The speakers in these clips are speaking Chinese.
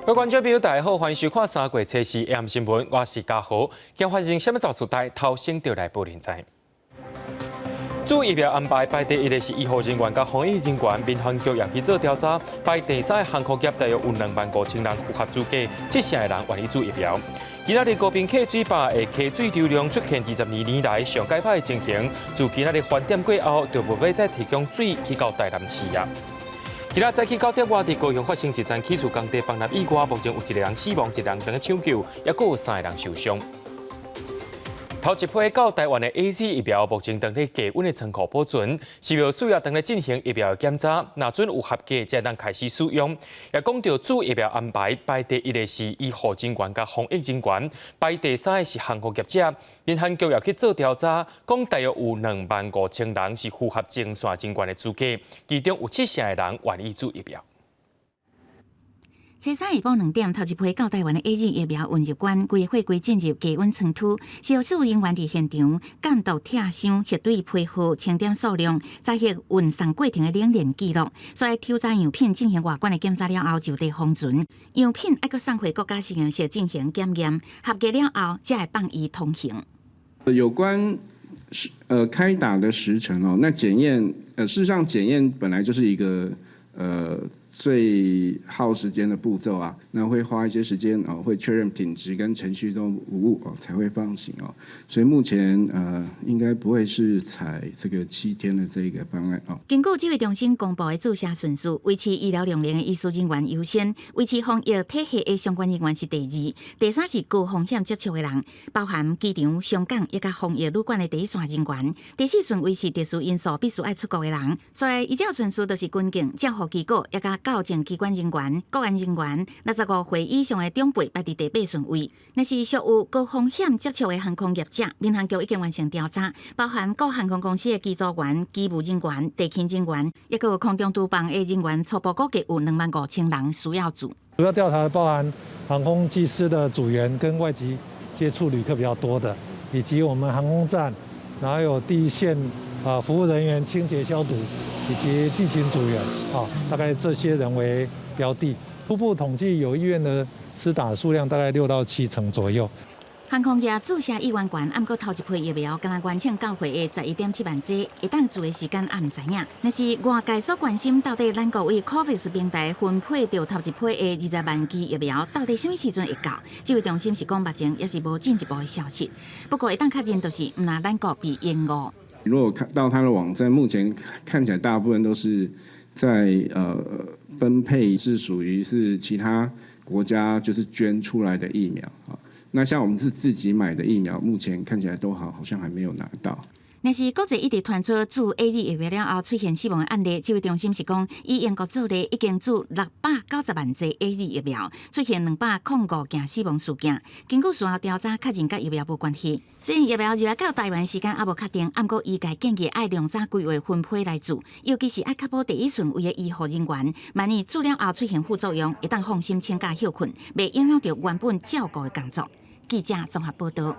各位观众朋友，大家好，欢迎收看3月7日 AM 新闻，我是嘉豪。今发生什么大事代？头先就来报现在。主疫苗安排排第一个是医护人员甲防疫人员，民航局也去做调查，排第三航空业大约有25000人符合资格，7成的人愿意做疫苗。今仔日高屏客水坝的溪水流量出现22年来上解歹的情形，自今仔日饭店过后，就无要再提供水去到台南市啊。今仔早起9点外，伫高雄发生一桩起厝工地崩塌意外，目前有1个人死亡，1人等抢救，也佫有3个人受伤。头一批到台湾的 AZ 疫苗，目前等咧低温的仓库保存，是要需要等咧进行疫苗检查，若准有合格，才能开始使用。也讲到主疫苗安排，排第一个是医护人员甲防疫人员，排第三个是航空业者。民航局也去做调查，讲大约有25000人是符合前线人员的资格，其中有7成的人愿意做疫苗。初三下晡2点，头一批到台湾的 AZ 疫苗运入关，规个货柜进入低温仓储，是由事务人员伫现场监督拆箱、核对批号、清点数量、查核运送过程的冷链记录，所以抽查样品进行外观的检查了后，就地封存。样品还佫送回国家实验室进行检验，合格了后才会放伊通行。有关开打的时程哦，那检验事实上检验本来就是一个最耗时间的步骤啊，那会花一些时间哦，会确认品质跟程序都无误哦，才会放行哦。所以目前应该不会是采这个7天的这个方案哦。根据指挥中心公布的注射顺序，维持医疗量能的医师人员优先，维持防疫体系的相关人员是第2，第3是高风险接触的人，包含机场、商港以及防疫旅馆的第1线人员。第4顺位是特殊因素必须爱出国的人，所以依照顺序就是军警、照护机构以及校正机关人员、国安人员，65岁以上的长辈排伫第8顺位。若是属有高风险接触的航空业者，民航局已经完成调查，包含各航空公司的机组员、机务人员、地勤人员，也佮有空中督办的人员，初步估计有25000人需要做。主要调查包含航空技师的组员跟外籍接触旅客比较多的，以及我们航空站，然后还有第一线服务人员、清洁消毒，以及地勤组员大概这些人为标的。初步统计有意愿的施打数量大概6到7成左右。航空业注射意愿悬，过头一批疫苗，敢若完成到货的11.7万剂，会当做的时间也唔知影。若是外界所关心，到底咱国为 COVAX 平台分配到头一批的20万剂疫苗，到底什么时阵会到？指挥中心是讲目前也是无进一步的消息。不过会当确认就是，唔拿咱国被延误。如果看到它的网站，目前看起来大部分都是在分配是属于是其他国家就是捐出来的疫苗啊。那像我们是自己买的疫苗，目前看起来都好像还没有拿到。若是国际一直传出注 AZ 疫苗了后出现死亡的案例，指挥中心是讲，以英国做例已经注690万剂 AZ 疫苗，出现205件死亡事件。经过事后调查，确认甲疫苗无关系。虽然疫苗入来到台湾时间还无确定，不过医界建议爱量早规划分配来做，尤其是爱确保第1顺位的医护人员，万一注了后出现副作用，会当放心请假休困，袂影响到原本照顾的工作。记者综合报道。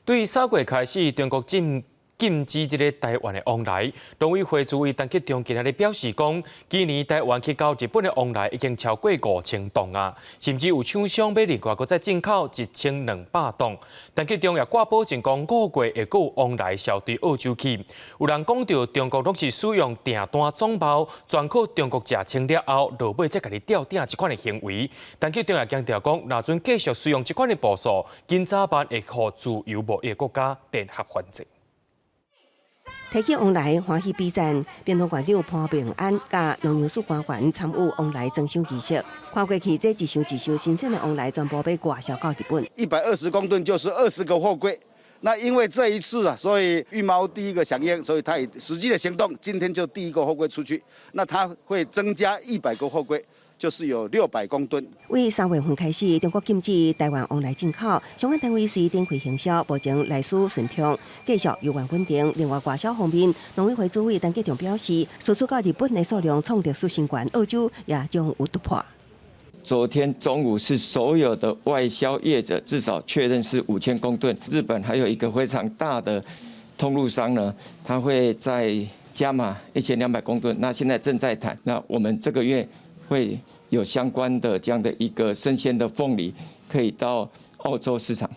对3月开始，中国禁止这个台湾的往来，农委会主委陈吉仲今日表示讲，今年台湾去到日本的往来已经超过5000吨啊，甚至有厂商要另外再进口1200吨。陈吉仲也挂保证讲，5月会有往来销对澳洲去。有人讲到中国拢是使用订单总包，全靠中国食清了后，落尾才家己吊订这款的行为。陈吉仲也强调讲，若准继续使用这款的步数，今早晚会互自由贸易国家联合反制。提起往来欢喜比战，边通县长潘平安甲农业署官员参与往来征收仪式。看过去，这一箱新鲜的往来全部被外销到日本。120公吨就是20个货柜。那因为这一次啊，所以羽毛第一个响应，所以他也实际的行动，今天就第1个货柜出去。那他会增加100个货柜。就是有600公吨。为3月份开始，中国禁止台湾往来进口，相关单位随展开行销，保证来输顺畅，继续有关稳定。另外，外销方面，农委会主委陈吉仲表示，输出到日本的数量创历史新高，澳洲也将有突破。昨天中午是所有的外销业者至少确认是5000公吨。日本还有一个非常大的通路商呢，他会在加码1200公吨。那现在正在谈，那我们这个月会有相关的这样的一个生鲜的凤梨可以到澳洲市场。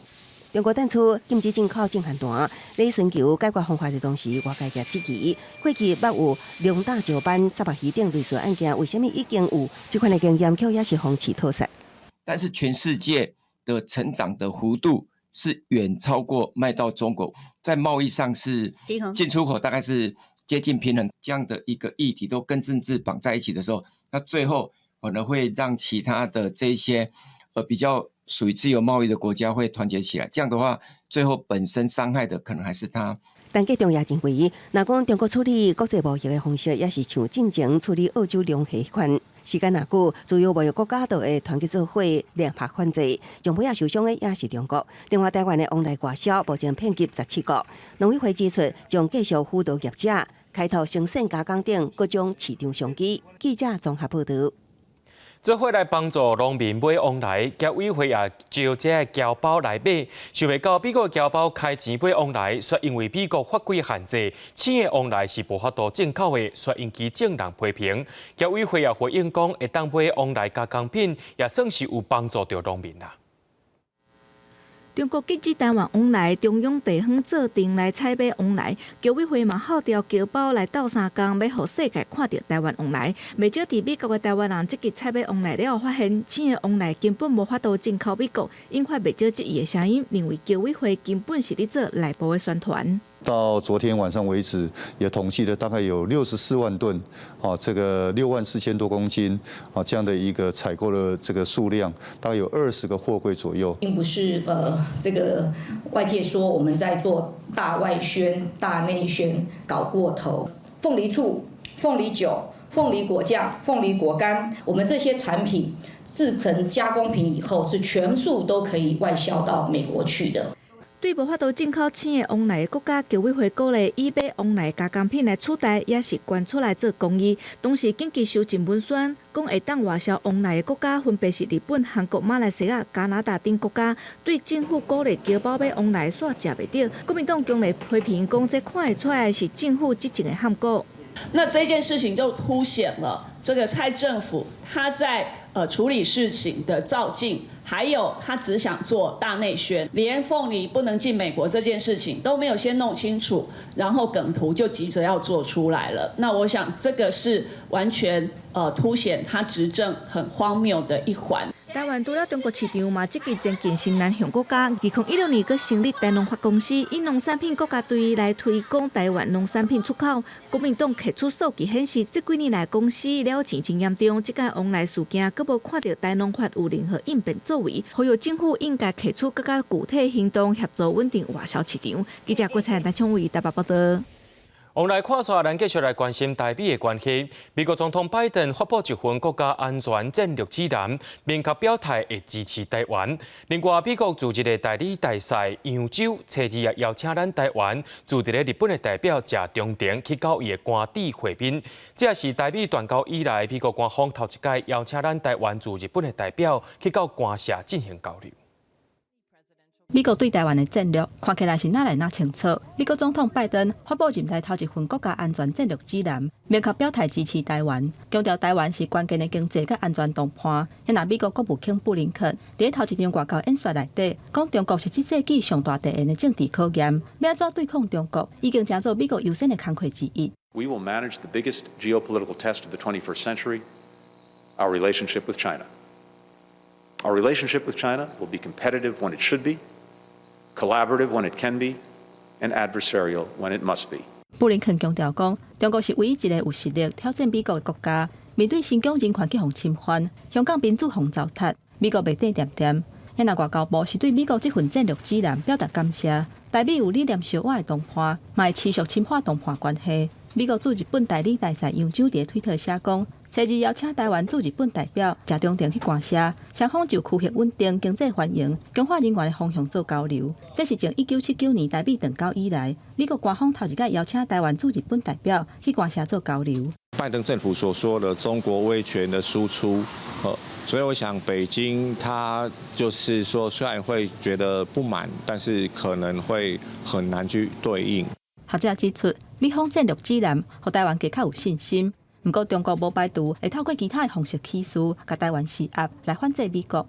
中国展出禁止进口正限单，在寻求解决方法的同时，外界也质疑过去捌有量大石斑、沙白鱼等类似案件，为什么已经有这款的经验，却也是放弃吐实？但是全世界的成长的幅度是远超过卖到中国，在贸易上是进出口大概是接近平衡，这样的一个议题都跟政治绑在一起的时候，那最后可能会让其他的这些比较属于自由贸易的国家会团结起来，这样的话，最后本身伤害的可能还是他。但计中也认为，若讲中国处理国际贸易的方式，也是像进前处理澳洲龙虾迄款，时间若久，主要贸易国家都会团结做伙，联合反制。上尾受伤的也是中国。另外，台湾的往来外销目前遍及17国。农委会指出，将继续辅导业者开拓生鲜加工等各种市场商机。记者综合报道。这会来帮助农民买往来，交委会也招这侨胞来买，想要到美国侨胞开钱买往来，说因为美国法规限制，钱的往来是无法度进口的，说引起众人批评。侨委会也回应讲，会当买往来加工品，也算是有帮助到农民啦。中国禁止台湾往来，中央地方做定来采买往来，侨委会嘛号召侨胞来斗相共，要互世界看到台湾往来。未少伫美国的台湾人积极采买往来了后，发现钱的往来根本无法度进口美国，引发未少质疑的声音，认为侨委会根本是咧做内部的宣传。到昨天晚上为止，也统计了大概有64万吨，这个6万4千多公斤，这样的一个采购的这个数量，大概有20个货柜左右。并不是这个外界说我们在做大外宣、大内宣搞过头。凤梨醋、凤梨酒、凤梨果酱、凤梨果干，我们这些产品制成加工品以后，是全数都可以外销到美国去的。对无法度进口钱的往来的国家，侨委会鼓励以买往来加工品来取代，也是捐出来做公益。同时紧急收进文宣，讲会当外销往来的国家分别是日本、韩国、马来西亚、加拿大等国家。对政府鼓励侨胞买往来煞食袂到，国民党强烈批评，讲这看得出来是政府执政的함果。那这件事情就凸显了这个蔡政府他在处理事情的躁进，还有他只想做大内宣，连凤梨不能进美国这件事情都没有先弄清楚，然后梗图就急着要做出来了。那我想这个是完全凸显他执政很荒谬的一环。台湾除了中国市场嘛，积极前进新南向国家。2016年，佮成立台农发公司，以农产品国家队来推广台湾农产品出口。国民党摕出数据显示，这几年来公司了钱真严重，这个往来事件，佮无看到台农法有任何应变作为。呼吁政府应该摕出更加具体行动，协助稳定外销市场。记者郭彩陈为台北报道。往来看线，咱继续来关心台美的关系。美国总统拜登发布一份国家安全战略指南，明确表态会支持台湾。另外，美国组织的代理大使杨周初二也邀请咱台湾驻伫咧日本的代表谢中廷去到伊的官邸会面。这也是台美断交以来，美国官方头一届邀请咱台湾驻日本的代表去到官舍进行交流。美国对台湾的战略看起来是哪来哪清楚。美国总统拜登发布任内头一份国家安全战略指南，明确表态支持台湾，强调台湾是关键的经济甲安全同伴。也拿美国国务卿布林肯伫头一场外交演说内底，讲中国是这世纪上大敌人的政治考验，要安怎对抗中国，已经成做美国优先的工作之一。We will manage the biggest geopolitical test of the 21st century, our relationship with China. Our relationship with China will be competitive when it should be, collaborative when it can be, and adversarial when it must be. 布林肯强调讲，中国是唯一一个有实力挑战美国的国家。面对新疆人权去互侵犯，香港民主互糟蹋，美国袂点点。也那外交部是对美国这份战略指南表达感谢。台美有理念相悖的同伴，嘛会持续深化同伴关系。美国驻日本代理大使杨周伫推特写讲，初二邀请台湾驻日本代表谢中廷去官舍，双方就区域稳定、经济繁荣、强化人员的方向做交流。这是从1979年台美断交以来，美国官方头一届邀请台湾驻日本代表去官舍做交流。拜登政府所说的中国威权的输出，所以我想北京他就是说，虽然会觉得不满，但是可能会很难去对应。学者指出，美方战略指南，互台湾更较有信心。不过中国无排除会透过其他的方式起事，甲台湾施压来反制美国。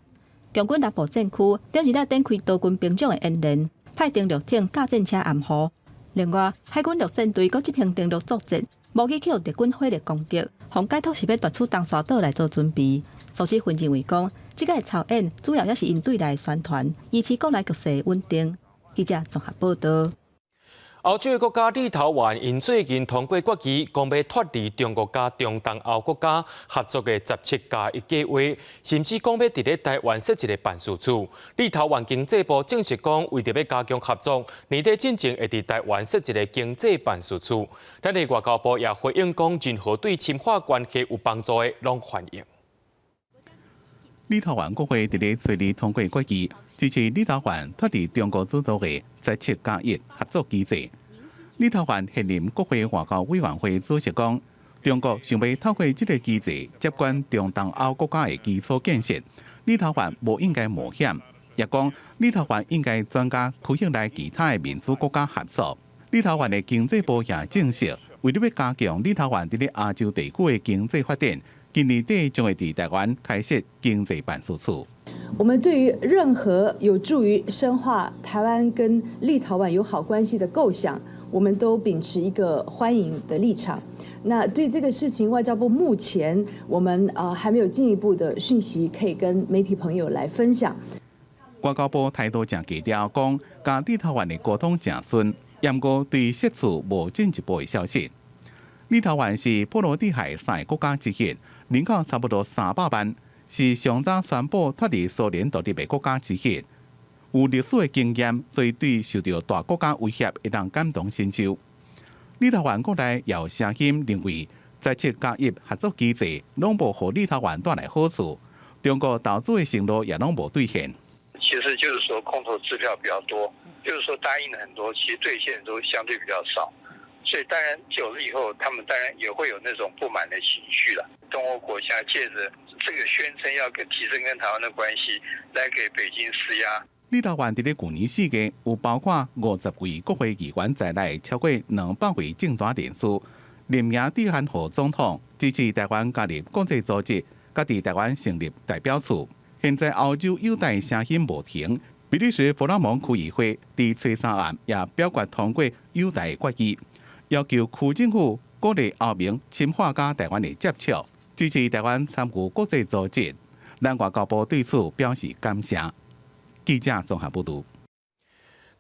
中军南部战区顶日展开多军兵种的演练，派登陆艇、架战车掩护。另外，海军陆战队搁执行登陆作战，无去扣敌军火力攻击，防解脱是要夺取东沙岛来做准备。组织分认为讲，这个操演主要也是因对内宣传，以持国内局势稳定。记者综合报道。欧洲的国家立陶宛因最近通过决议，讲要脱离中国加中东欧国家合作的17+1计划，甚至讲要伫咧台湾设一个办事处。立陶宛经济部证实讲，为着要加强合作，年底进前会伫台湾设一个经济办事处。咱的外交部也回应讲，任何对深化关系有帮助的，拢欢迎。立陶宛国会伫咧随日通过决议，支持立陶宛脱离中国主导的17+1合作机制。立陶宛现任国会外交委员会主席讲，中国想要透过这个机制接管中东欧国家的基础建设，立陶宛无应该冒险。也讲立陶宛应该专家开向来其他的民主国家合作。立陶宛的经济部也证实，为了要加强立陶宛伫咧亚洲地区的经济发展，今年底将会伫台湾开设经济办事处。我们对于任何有助于深化台湾跟立陶宛友好关系的构想，我们都秉持一个欢迎的立场。那对这个事情，外交部目前我们还没有进一步的讯息可以跟媒体朋友来分享。外交部态度正低调，讲甲立陶宛的沟通正顺，严过对设处无进一步的消息。立陶宛是波罗的海3个国家之一，人口差不多300万，是上早宣布脱离苏联独立的国家之一。有历史的经验，所以对受到大国家威胁会当感同身受。立陶宛国内也有声音认为，17+1合作机制拢无互立陶宛带来好处，中国投资的承诺也拢无兑现。其实就是说空头支票比较多，就是说答应了很多，其实兑现都相对比较少。所以当然久了以后，他们当然也会有那种不满的情绪了。东欧国家借着这个宣称要提升跟台湾的关系，来给北京施压。立陶宛伫咧去年4月，有包括50位国会议员在内，超过200位政党人士联名致函予总统，支持台湾加入国际组织，甲伫台湾成立代表处。现在欧洲友台声音无停，比利时弗拉蒙区议会伫初3案也表决通过友台决议。要求区政府鼓励欧盟深化甲台湾的接触，支持台湾参与国际组织。咱外交部对此表示感谢。记者综合报道。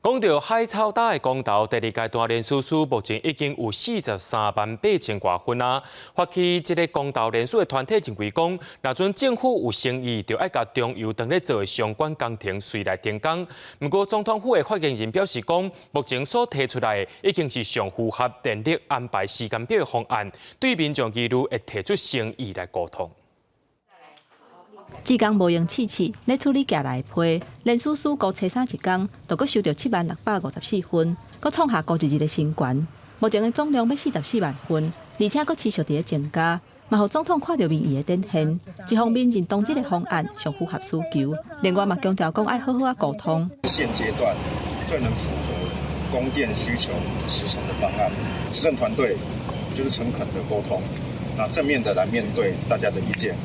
讲到海草打的公投第2阶段连署数，目前已经有438000多份啊。发起这个公投连署的团体认为讲，若准政府有诚意，就要甲中油当咧做的相关工程随来停工。不过，总统府的发言人表示讲，目前所提出来的已经是上符合电力安排时间表的方案，对民众一律会提出诚意来沟通。志工无用试试，咧处理寄来的批，连署数高初3一天，就阁收到70654份，阁创下高一日的新高。目前的总量要44万份，而且阁持续伫咧增加，嘛互总统看到民意的展现。一方面认同这个方案上符合需求，另外嘛强调讲爱好好沟通。现阶段最能符合供电需求时程的方案，执政团队就是诚恳的沟通，那正面的来面对大家的意见。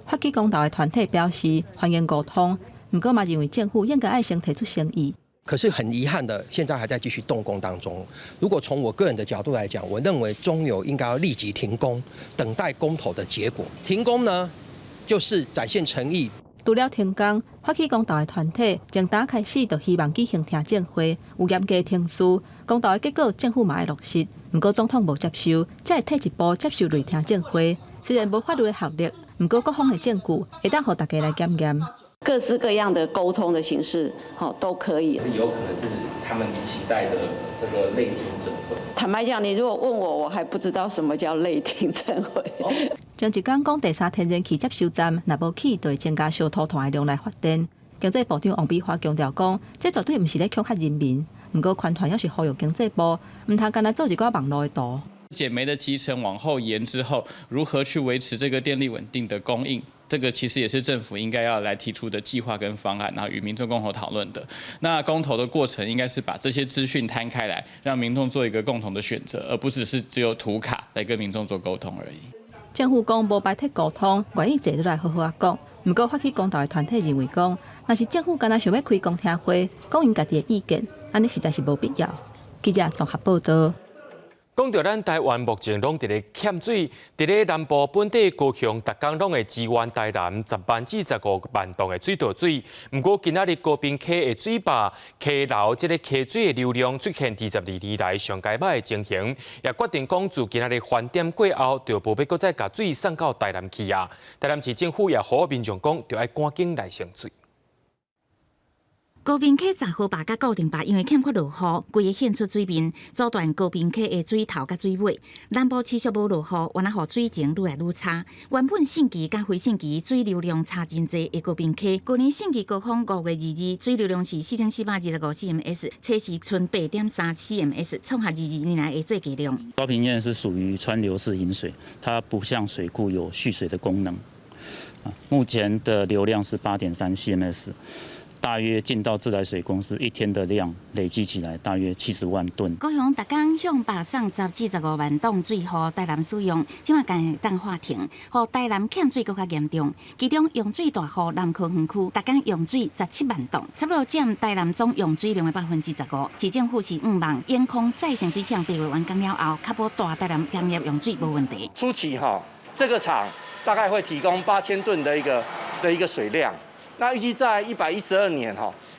发起公投的团体表示欢迎沟通，不过嘛认为政府应该爱先提出诚意。可是很遗憾的，现在还在继续动工当中。如果从我个人的角度来讲，我认为中油应该要立即停工，等待公投的结果。停工呢，就是展现诚意。除了停工，发起公投的团体从打开始就希望举行听证会，有严格停书。公投的结果，政府嘛爱落实，不过总统无接受，才会退一步接受类听证会。虽然无法律的效力，不过各方的证据会当互大家来检验。各式各样的沟通的形式，都可以。有可能是他们期待的这个类听证会。坦白讲，你如果问我，我还不知道什么叫类听证会。前一天讲第3天然气接收站若无起，就会增加小土团的量来发电。经济部长王美花强调讲，这绝对不是咧恐吓人民。不过款团要是呼吁经济部，唔通干来做一个网络的图。减煤的期程往后延之后，如何去维持这个电力稳定的供应？这个其实也是政府应该要来提出的计划跟方案，然后与民众共同讨论的。那公投的过程应该是把这些资讯摊开来，让民众做一个共同的选择，而不只有图卡来跟民众做沟通而已。政府讲无摆脱沟通，愿意坐落来好好啊讲。不过发起公投的团体认为讲，若是政府敢若想要开公听会，讲因家己的意见，安尼实在是无必要。记者综合报道。讲到咱台湾目前拢伫咧欠水，伫咧南部本地高雄，逐工拢会支援台南10万至15万栋的水道水。不过今仔日高屏溪的水坝溪流即个溪水的流量出现22年来上界歹的情形，也决定讲自今仔日饭点过后，就无要搁再甲水送到台南去啊。台南市政府也呼吁民众讲，就要赶紧来上水。高屏溪10号坝甲固定坝因为欠缺落雨，规个现出水面，阻断高屏溪的水头甲水尾。南部持续无落雨，原来互水情愈来愈差。原本盛期甲非盛期水流量差真济的高屏溪，去年盛期高峰5月22日水流量是4425 cms， 测时剩8.3 cms， 创下22年来的最低量。高屏溪是属于川流式引水，它不像水库有蓄水的功能。目前的流量是8.3 cms。大约进到自来水公司一天的量累积起来大约70万吨。高雄逐工向北送10至15万吨水，予台南使用，即马会当划停，予台南欠水更加严重。其中用水大户南科园区，逐工用水17万吨，差不多占台南总用水量的15%。市政府是希望延空再生水厂地位完工了后，确保大台南工业用水无问题。初期这个厂大概会提供8000吨的一个水量。那预计在112年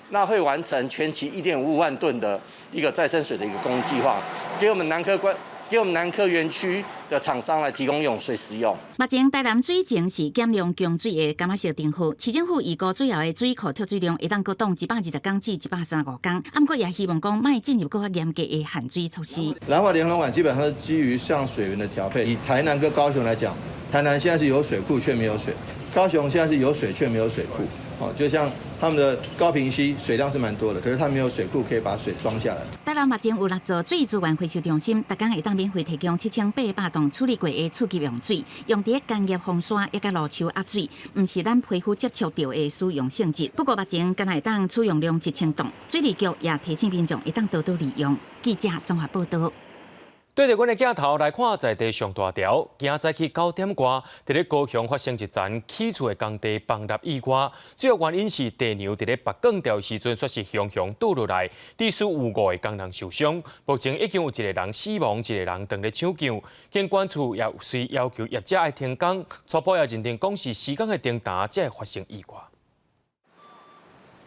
那会完成全期1.5万吨的一个再生水的一个供应计划，给我们南科园区的厂商来提供用水使用。目前台南水情是减量供水的甘仔石定户，市政府预估最后的水库脱水量会当搁挡120天至135天，不过也希望讲卖进入更加严格的限水措施。南华联合管基本上是基于向水源的调配。以台南跟高雄来讲，台南现在是有水库却没有水，高雄现在是有水却没有水库。就像他们的高屏溪水量是蛮多的，可是它没有水库可以把水装下来。台南目前有6座水资源回收中心，逐工会当免费提供7800吨处理过的次级用水，用伫工业风扇也甲路树压水，毋是咱皮肤接触到的使用性质。不过目前敢会当使用量1000吨，水利局也提醒民众会当多多利用。记者综合报道。对着阮的镜头来看，在地上大条，今早起9点外，伫咧高雄发生一层起厝的工地崩塌意外，主要原因是地梁伫咧拔钢条时阵，说是雄倒落来，致使有5个工人受伤。目前已经有1个人死亡，1个人正咧抢救。监管处也虽要求业者爱停工，初步也认定讲是施工的停打才会发生意外。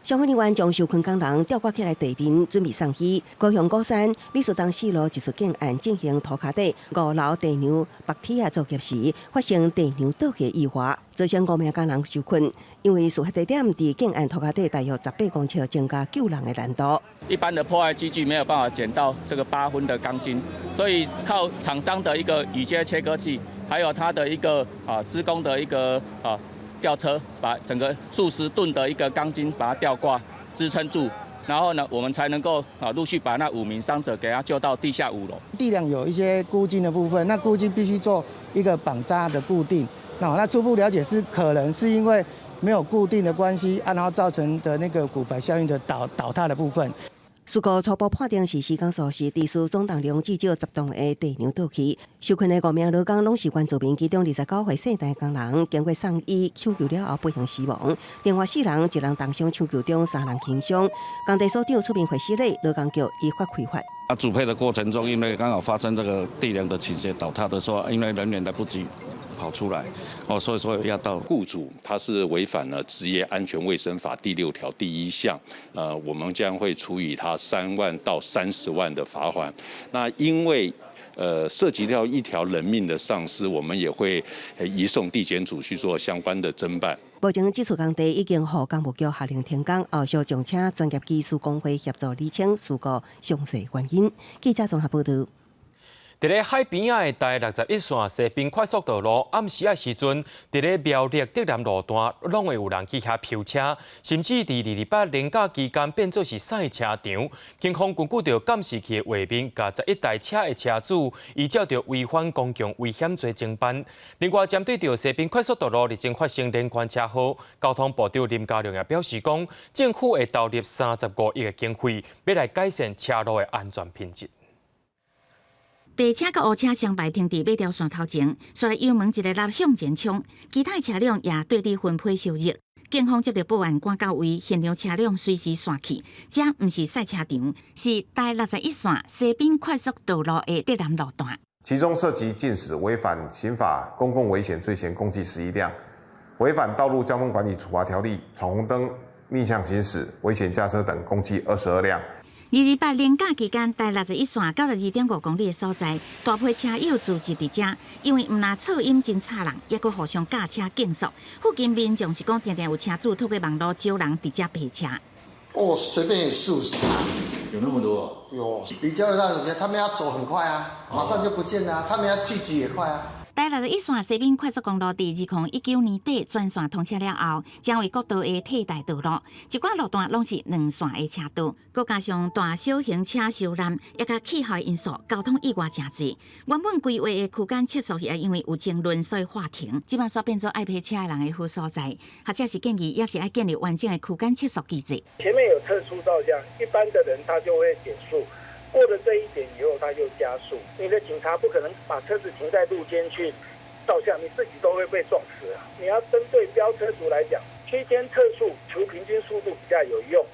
消防人员将受困工人吊挂起来地面，准备送医。高雄高山美术堂4路技术建案进行涂骹底5楼地梁拔铁啊作业时，发生地梁倒下意外，造成5名工人受困。因为事发地点伫建案涂骹底大约18公尺，增加救人的难度。一般的破坏机具没有办法剪到这个8分的钢筋，所以靠厂商的一个雨靴切割器，还有它的一个施工的一个吊车把整个数十吨的一个钢筋把它吊挂支撑住，然后呢，我们才能够陆续把那5名伤者给他救到地下5楼。地梁有一些箍筋的部分，那箍筋必须做一个绑扎的固定。那初步了解是可能是因为没有固定的关系，然后造成的那个骨牌效应的倒塌的部分。事故初步判定是施工所致，致使总重量至少10吨的地梁倒去。受困的5名劳工拢是原住民，其中29岁姓陈工人，经过送医抢救了后不幸死亡。另外4人，1人重伤抢救中，3人轻伤。工地所长出面回示内，劳工局依法开罚。主配的过程中，因为刚好发生这个地梁的倾斜倒塌的时候，因为人员来不及跑出来，所以说要到雇主他是违反了职业安全卫生法第6条第1项，我们将会处以他3万到30万的罚款。那因为涉及到一条人命的丧失，我们也会移送地检署去做相关的侦办。目前这处工地已经获工务局下令停工，后续将请专业技术工会协助厘清事故详细原因。记者综合报道。伫咧海边仔的第61线西滨快速道路，暗时的时阵，伫咧苗栗德南路段，拢会有人去遐飘车，甚至伫2礼拜连假期间变做是赛车场。警方根据着监视器的画面，甲11台车的车主依照着违反公共危险罪侦办。另外，针对着西滨快速道路日前发生连环车祸，交通部长林佳龙也表示讲，政府会投入35亿的经费，要来改善车路的安全品质。白车甲乌车相排停伫马条线头前，煞来油门一个立向前冲，其他车辆也对伫分批受热。警方接到报案赶到位，现场车辆随时散去。这毋是赛车场，是台61线西滨快速道路的德南路段。其中涉及禁驶、违反刑法公共危险罪嫌共计11辆，违反道路交通管理处罚条例、闯红灯、逆向行驶、危险驾车等共计22辆。28连假期间，台61线92.5公里的所在，大批车友聚集伫遮，因为毋但噪音真吵人，也佫互相驾车竞速。附近民众是讲，常常有车主透过网络招人伫遮陪车。哦，随便也40-50台。有那么多？有，比交流道有些他们要走很快啊，马上就不见了、啊，他们要聚集也快啊。台61线西滨快速公路伫2019年底全线通车了后，将为国道的替代道路，一寡路段拢是2线的车道，佮加上大小型车受难，也甲气候因素、交通意外真济。原本规划的区间测速也因为有争论，所以划停，即摆煞变做爱陪车的人的好所在。或者是建议，也是爱建立完整的区间测速机制。前面有测速照相，一般的人他就会减速。过了这一点以后，他就加速。你的警察不可能把车子停在路肩去照相，你自己都会被撞死啊！你要针对飙车族来讲，区间测速除平均速度比较有用。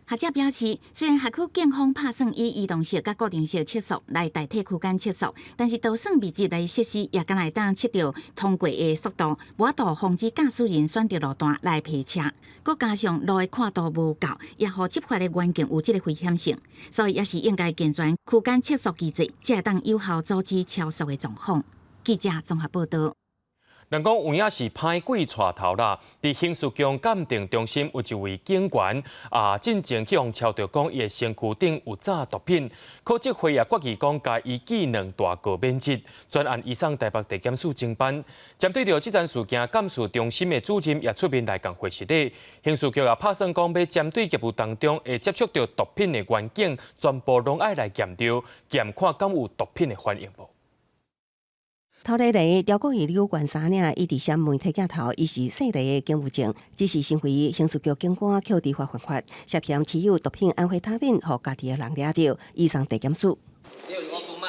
学者表示，虽然辖区警方拍算以移动式甲固定式测速来代替区间测速，但是就算密集的设施也敢来当测到通过的速度，无法度防止驾驶人选择路段来陪车。佮加上路的宽度无够，也互执法的环境有这个危险性，所以也是应该健全区间测速机制，才会当有效阻止超速的状况。记者综合报道。人讲有影是歹鬼带头啦，伫刑事局鉴定中心有一位警员进前去互敲着讲伊的身躯顶有炸毒品，考纪会也决议讲甲伊记2大个免职，专案移送台北地检署侦办。针对着这件事件，监视中心的主任也出面来共会实理。刑事局也拍算讲要针对业务当中会接触到毒品的环境，全部拢爱来检调，检看敢有毒品的反应无。头日来，赵国义刘冠三领伊伫闪媒体镜头，伊是细例的警务证，只是身为刑事局警官扣伫犯法，涉嫌持有毒品安非他命，互家己的人抓到，移送地检署。你有吸毒吗？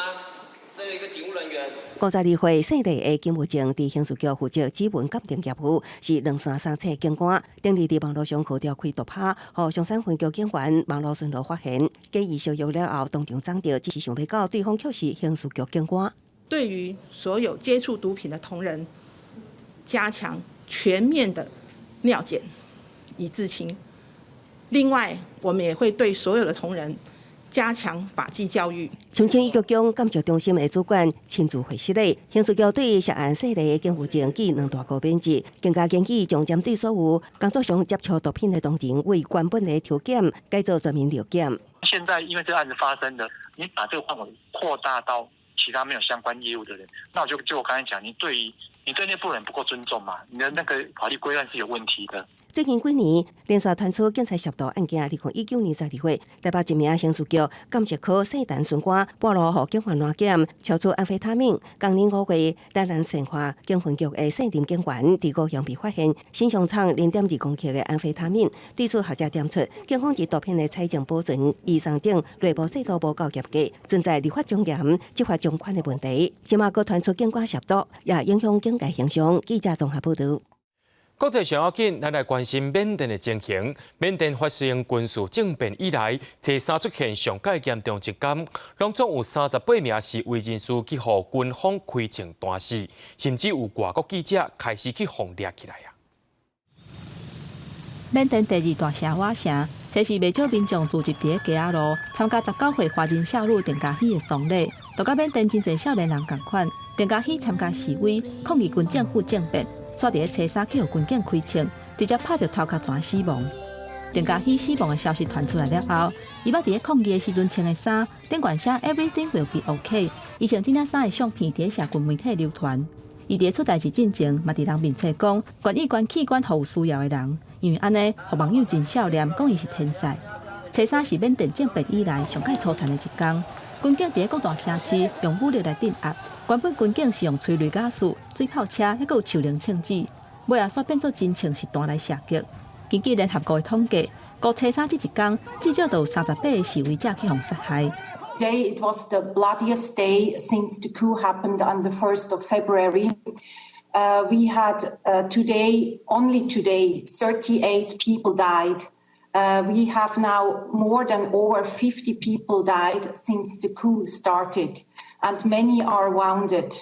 身为一个警务人员。52岁细例的警务证，伫刑事局负责指纹鉴定业务，是233册警官。顶日伫网络上靠调开毒拍，互上山分局警员网络巡逻发现，假伊销药了后，当场掌到，只是想要到对方却是刑事局警官。对于所有接触毒品的同仁，加强全面的尿检，以自清。另外，我们也会对所有的同仁加强法纪教育。重庆医局中监察中心的主管亲自会实理，刑事局对涉案细例的警务证记2大个免职，更加建议将针对所有工作上接触毒品的同仁，为原本的抽检改做全面流检。现在因为这个案子发生的，你把这个范围扩大到其他没有相关业务的人，那我就我刚才讲，你对内部人不够尊重嘛，你的那个法律规范是有问题的。最近几年，连续传出警察涉毒案件。2019年12月，台北一名刑事局监察科姓陈巡官暴露予警方乱检，超出安非他命。今年5月，台南县化警分局的姓林警员伫高雄被发现新上厂0.2公克的安非他命。对此，学者点出，警方伫毒品的采证保存、移送等内部制度无够严格，存在立法中严、执法中宽的问题。今麦佫传出警官涉毒，也影响警界形象。记者综合报道。国际上要紧，咱来关心缅甸的情形。缅甸发生军事政变以来，第3出现上界严重一天，拢总有38名示威人士去互军方开枪弹死，甚至有外国记者开始去互掠起来啊！缅甸第2大城瓦城，这是未少民众聚集伫个街仔路，参加19岁华人少女郑嘉熙的丧礼，都甲缅甸真侪少年人同款。郑嘉熙参加示威，抗议军政府政变。煞伫个初3去互军警开枪，直接拍着头壳全死亡。郑嘉熙死亡的消息传出来了后，伊捌伫个抗议的时阵穿的衫，顶管写 Everything will be OK。伊穿这件衫的相片伫个社群媒体流传。伊伫个出代志进前，嘛伫人面前讲，愿意捐器官互有需要的人，因为安尼，互网友真笑脸，讲伊是天才。初3是缅甸政变以来上界粗残的一天。军警伫个各大城市用武力来镇压，原本军警是用催泪瓦斯、水炮车，还有手零枪支，尾仔煞变做真枪实弹来射击。根据联合国的统计，初3这一天，至少就有38个示威者去互杀害。Today it was the bloodiest day since the coup happened on the 1st of February. We had only today, 38 people died. We have now more than over 50 people died since the coup started, and many are wounded.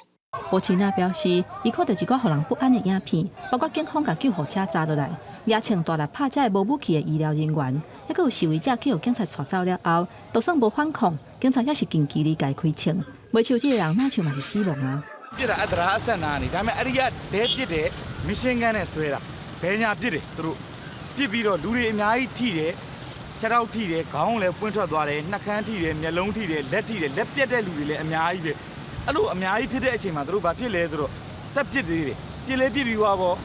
博奇纳表示，伊看到一个让人不安的影片，包括警方把救护车砸落来，也穿大力拍这无武器的医疗人员，还佫有示威者去互警察带走了后，就算无反抗，警察也是近距离甲伊开枪，袂像这个人哪像嘛是死亡啊！ ပြစ်တာအတရာအဆက်နာနေဒါပေမဲ့အဲ့ဒီကဒဲပြစ်တယ်မရှင်းကန်းနဲ့ဆွဲတာဘယ်ညာပြစ်တယ်သူတို့ပြစ်ပြီးတော့လူတွေအများကြီးထိတယ်ခြေထောက်ထိတယ်ခေါင်းလည်းပွင့်ထွက်သွားတယ်နှာခမ်းထိတယ်မျက်လုံးထိတယ်လက်ထိတယ်လက်ပြက်တဲ့လူတွေလည်းအများကြီးပဲအဲ့လိုအများကြီးဖြစ်တဲ့အချိန်မှာသူတို့ဘာဖြစ်လဲဆိုတော့ဆက်ပြစ်သေးတယ်ပြစ်လဲပြစ်ပြီးသွားပေါ့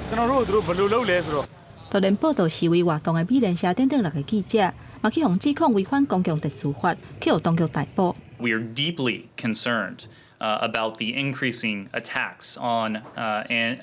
ကျွန်တော်တို့သူတို့ဘယ်လိုလုပ်လဲဆိုတော့ 桃园报道示威活动的美联社等6个记者，嘛去互指控违反公共特殊法，去互当局逮捕。We are deeply concerned about the increasing attacks on and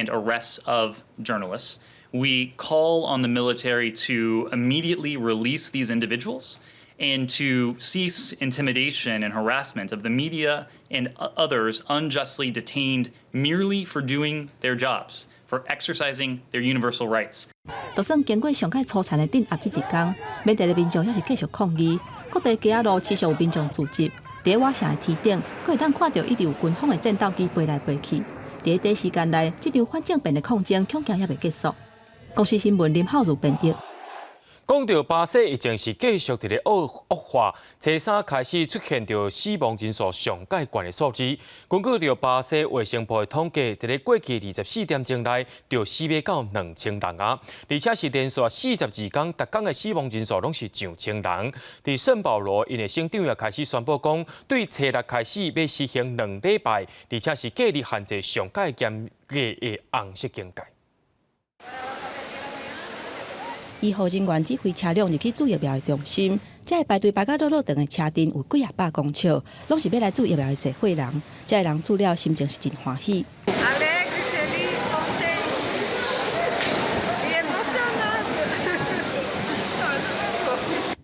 arrests of journalists. We call on the military to immediately release these individuals and to cease intimidation and harassment of the media and others unjustly detained merely for doing their jobs, for exercising their universal rights. 就算经过上届初残的镇压这一天，缅甸的民众也是继续抗议，各地街仔路持续有民众聚集。在瓦城的天顶，佫会当看到一直有军方的战斗机飞来飞去。在短时间内，这场反政变的抗争恐惊也未结束。公司新闻林浩如编译。 讲到巴西疫情是继续伫咧恶化，初三开始出现着死亡人数上界悬的数字。根据着巴西卫生部的统计，伫咧过去24点钟内，就死灭到2000人啊，而且是连续42天，逐天的死亡人数拢是上千人。伫圣保罗，因的省长也开始宣布讲，对初六开始要实行2礼拜，而且是建立限制上界严格的红色警戒。 医护人员指挥车辆入去注疫苗的中心，这排队排到落长的车阵有几百公尺，拢是要来注疫苗的聚会人。这人注了心情是真欢喜。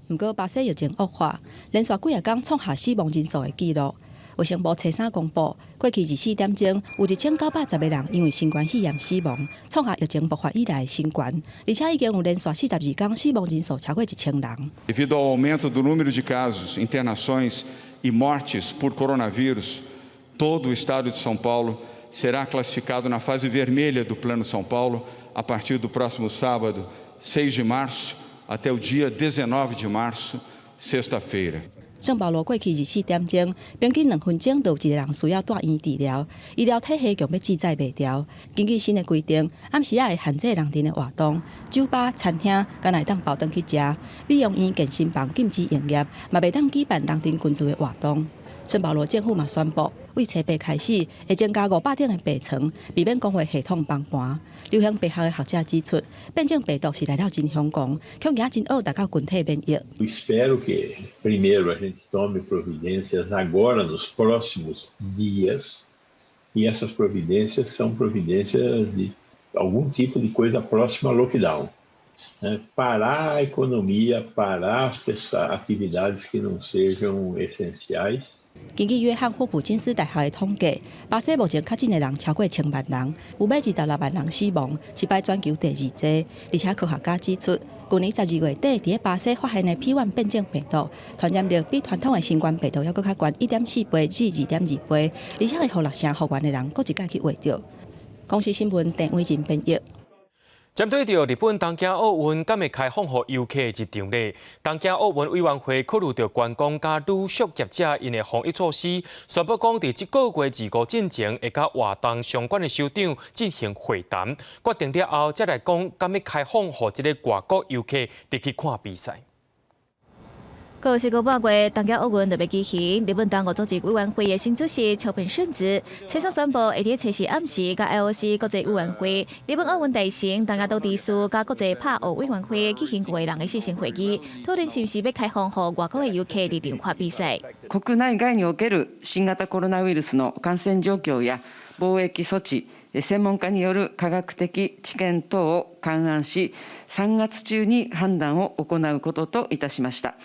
不过巴西疫情恶化，连续几日天创下死亡人数的纪录。 卫生部初三公布，过去24点钟有1910个人因为新冠肺炎死亡，创下疫情爆发以来的新高，而且已经有连续42天死亡人数超过1000人。Devido ao aumento do número de casos, internações e mortes por coronavírus, todo o estado de São Paulo será classificado na fase vermelha do Plano São Paulo a partir do próximo sábado, 6 de março, até o dia 19 de março, sexta-feira. 圣保罗过去24点钟，平均2分钟就有1个人需要住院治疗，医疗体系强要制载袂掉。根据新的规定，暗时也会限制人阵的活动，酒吧、餐厅敢会当包顿去食，美容院、健身房禁止营业，嘛袂当举办人阵群聚的活动。圣保罗政府嘛宣布，为初八开始会增加500顶的病床，避免公费系统崩盘。流行病学的学者指出，变种病毒是来了真凶狂，恐惊真恶达到群体免疫。 Eu espero que primeiro a gente tome providências agora nos próximos dias e essas providências são providências de algum tipo de coisa próxima ao lockdown. Parar a economia, parar as atividades que não sejam essenciais. 根据约翰霍普金斯大学的统计，巴西目前确诊的人超过1,000万人，有要26万人死亡，是排全球第2多。而且科学家指出，去年12月底伫巴西发现的 P1 变种病毒，传染力比传统的新冠病毒还佫较悬1.4倍至2.2倍，而且会互6成复原的人佫一概去活着。公司新闻郑伟仁编译。 针对到日本东京奥运敢会开放予游客入场呢？东京奥运委员会考虑到观光甲旅宿业者因的防疫措施，宣布讲，伫这个月25进前会甲活动相关的首长进行会谈，决定了后再来讲敢要开放予这个外国游客入去看比赛。 过去半月，东京奥运特别举行，日本当局组织委员会的新主席桥本顺子初三宣布，会伫初四暗时，甲 IOC 国际委员会、日本奥运大臣、东亚都知事甲国际帕奥委員会举行5个人的视訊会議，討論是不是要開放予外國的遊客入場看比賽。国内外における新型コロナウイルスの感染状況や防疫措置、専門家による科学的知見等を勘案し、3月中に判断を行うことといたしました。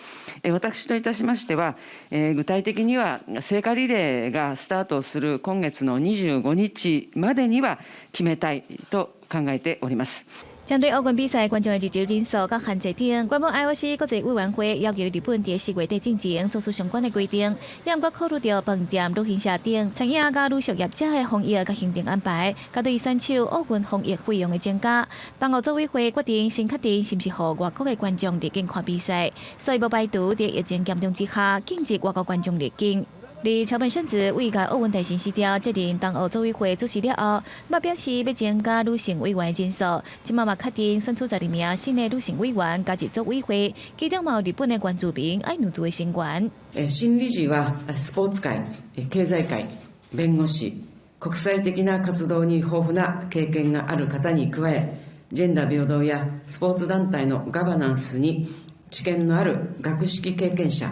私といたしましては、具体的には聖火リレーがスタートする今月の25日までには決めたいと考えております。针对奥运比赛观众的入场人数甲限制等，官方 IOC 国际委员会要求日本在4月底之前做出相关的规定。另外，考虑到饭店、旅行社等餐饮甲旅宿业者的防疫甲行程安排，甲对选手奥运防疫费用的增加，东奥组委会决定先确定是不是让外国的观众入境看比赛，所以无排除在疫情严重之下禁止外国观众入境。而桥本圣子为甲奥运大臣时调责任东奥组委会主席了后，嘛表示要增加旅行委员的人数，即嘛确定选出12名新的旅行委员加入组委会，其中嘛有日本的原住民爱努族的成员。新理事はスポーツ界、経済界、弁護士、国際的な活動に豊富な経験がある方に加え、ジェンダー平等やスポーツ団体のガバナンスに知見のある学識経験者。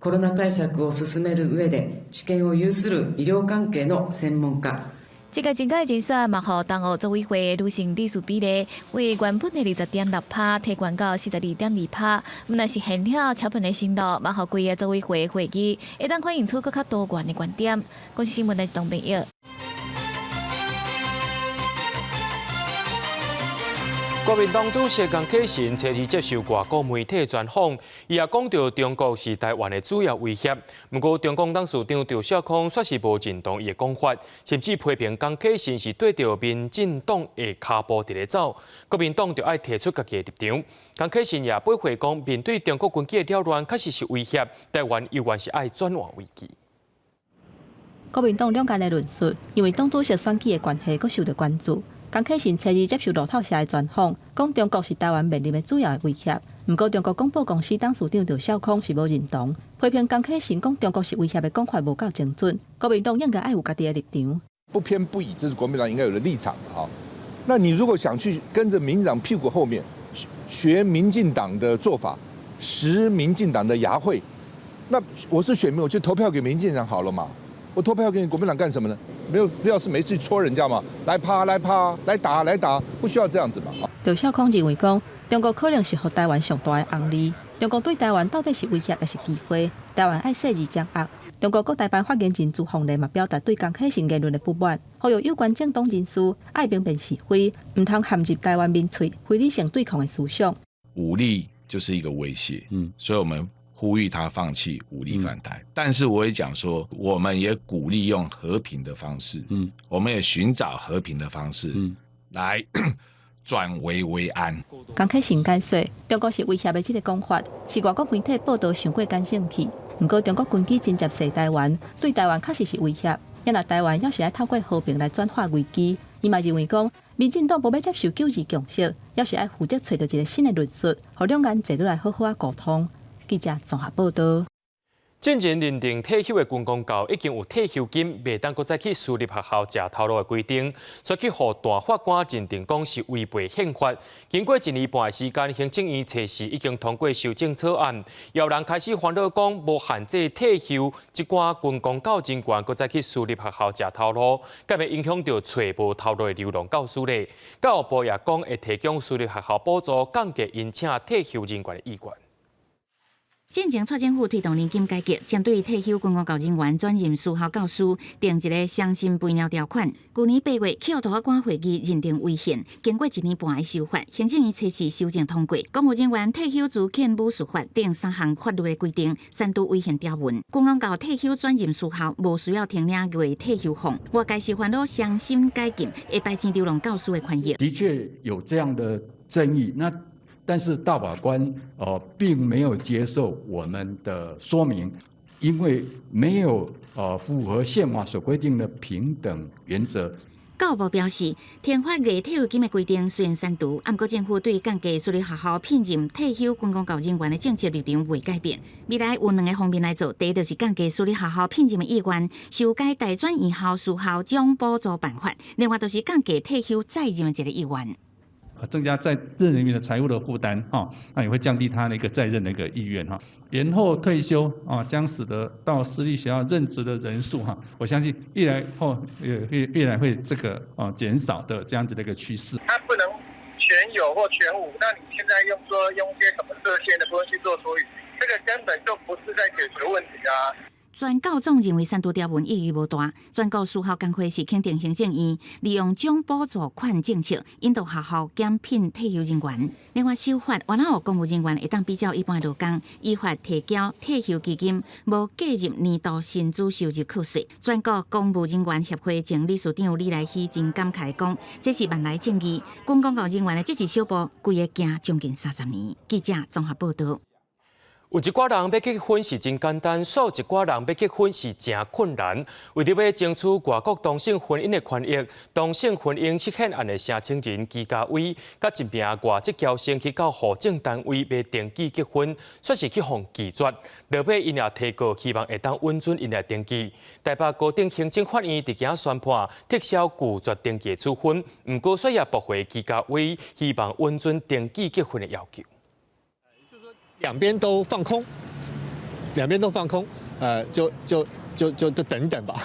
コロナ対策を進める上で知見を有する医療関係の専門家。这个增加的人数嘛，互东奥组委会的旅行理事比例为原本的20.6%提悬到42.2%。毋但是现了桥本的新路，嘛，互规个组委会会议会当反映出更较多元的观点。公司新闻的董朋友。国民党主席江启臣初日接受外国媒体专访，伊也讲到中国是台湾的主要威胁。不过，中共董事长赵少康却是无认同伊的讲法，甚至批评江启臣是对着民进党的脚步伫咧走。国民党就要提出家己的立场。江启臣也驳回讲，面对中国军机的扰乱，确实是威胁，台湾依然是爱转换危机。国民党两间的论述，因为党主席选举的关系，佫受到关注。江启臣初日接受路透社的专访，讲中国是台湾面临的主要的威胁。不过，中国广播公司董事长赵少康是无认同，批评江启臣讲中国是威胁的讲法无够精准。国民党应该爱有家己的立场，不偏不倚，这是国民党应该有的立场哈。那你如果想去跟着民进党屁股后面学民进党的做法，食民进党的牙慧，那我是选民，我就投票给民进党好了嘛。我投票给你国民党干什么呢？没有必要是每次去戳人家嘛，来趴来趴，来打来打，不需要这样子嘛。赵少康认为讲，中国可能是互台湾上大的红利。中国对台湾到底是威胁还是机会？台湾爱细致掌握。中国各台办发言人朱凤莲嘛表达对江启臣言论的不满，呼吁有关政党人士爱明辨是非，唔通陷入台湾民粹、非理性对抗的思想。武力就是一个威胁，所以我们呼吁他放弃武力犯台，但是我也讲说，我们也鼓励用和平的方式，我们也寻找和平的方式，来转危为安。江启臣解说，中国是威胁的这个讲法，是外国媒体报道太过感兴趣。不过，中国军机真接涉台湾，对台湾确实是威胁。因为台湾要是要透过和平来转化危机，伊嘛认为讲，民进党无要接受九二共识，要是要负责找到一个新的论述，互两岸坐落来好好啊沟通。记者综合报道。进前认定退休的军公教已经有退休金，袂当搁再去私立学校食头路的规定，所以去互大法官认定讲是违背宪法。经过1年半的时间，行政院测试已经通过修正草案，有人开始烦恼讲无限制退休即寡军公教人员搁再去私立学校食头路，敢会影响到找无头路的流浪教师呢？教育部也讲会提供私立学校补助，降低因请退休人员的意愿。进前，蔡政府推动年金改革，针对退休军公教人员转任私校教师，定一个伤心肥料条款。去年8月，去大法官会议认定违宪，经过1年半的修法，行政院测试修正通过。公务人员退休资欠武术法等3项法律的规定，删除违宪条文。军公教退休转任私校，无需要停领月退休俸。外界是烦恼伤心改进，会败钱流浪教师的权益。的确有这样的争议，但是大法官并没有接受我们的说明，因为没有符合宪法所规定的平等原则。教育部表示，填发月退休金的规定虽然删除，不过政府对降低私立学校聘任退休军公教人员的政策立场未改变。未来有2个方面来做，第一就是降低私立学校聘任的意愿，修改大专院校私校奖补助办法；另外就是降低退休再任的一个意愿。增加在任人员的财务的负担那也会降低他的一个在任的一个意愿延后退休将使得到私立学校任职的人数我相信越来会这个减少的这样子的一个趋势。它不能全有或全无，那你现在用一些什么设限的部分去做处理，这个根本就不是在解决问题啊。全教总认为三读条文意义无大，全国事后工会是肯定行政院利用奖补助款政策引导学校减聘退休人员。另外，修法原来有公务人员会当比较一般劳工，依法提交退休基金，无计入年度薪资收入扣税。全国公务人员协会前理事长李来希真感慨讲，这是万来正义。军公务人员的这一小步，规个行将近30年。记者综合报道。有一寡人要结婚是真简单，煞有一寡人要结婚是真困难。为着要争取外国同性婚姻的权益，同性婚姻实现案的申请人纪家伟，甲一名外籍侨生去到户政单位要登记结婚，却是去互拒绝。落尾因也提告，希望会当允准因来登记。台北高等行政法院伫今宣判撤销拒绝登记处分，不过却也驳回纪家伟希望允准登记结婚的要求。两边都放空，就等等吧。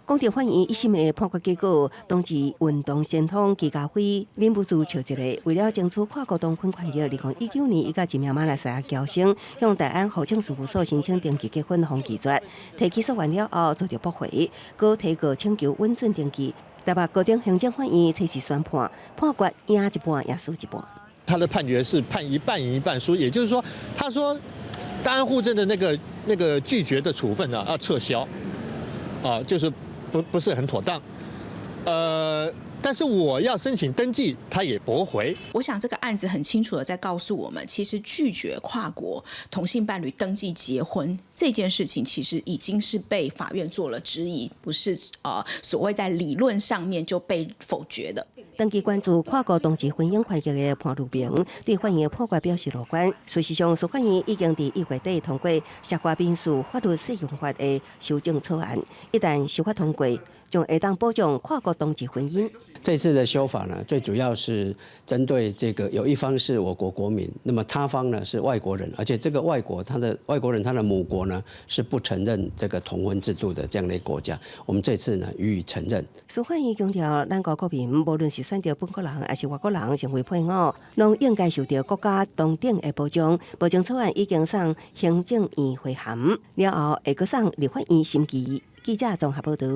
公调法院1审的判决结果，当时运动先锋纪家辉忍不住笑一个，为了争取跨国同婚权益，2019年伊甲一名马来西亚侨生向大安户政事务所申请登记结婚，互拒绝，提起诉完了后遭到驳回，搁提告请求允准登记。台北高等行政法院测试宣判，判决赢一半，也输一半。他的判决是判一半赢一半输，也就是说，他说大安户政的那个拒绝的处分呢要撤销，就是不是很妥当，但是我要申请登记，他也驳回。我想这个案子很清楚的在告诉我们，其实拒绝跨国同性伴侣登记结婚这件事情，其实已经是被法院做了质疑，不是所谓在理论上面就被否决的。登记关注跨国同志婚姻权益的潘如平对法院的判决表示乐观。事实上，司法院已经在1月底通过《涉华民事法律适用法》的修正草案，一旦修法通过，将会当保障跨国同志婚姻。这次的修法呢，最主要是针对这个有一方是我国国民，那么他方呢是外国人，而且这个外国人他的母国呢是不承认这个同婚制度的这样的国家，我们这次呢予以承认。司法院强调，咱国国民无论是选择本国人还是外国人成为配偶，拢应该受到国家同等的保障。保障草案已经送行政院会函，了后会阁送立法院审议。记者综合报道。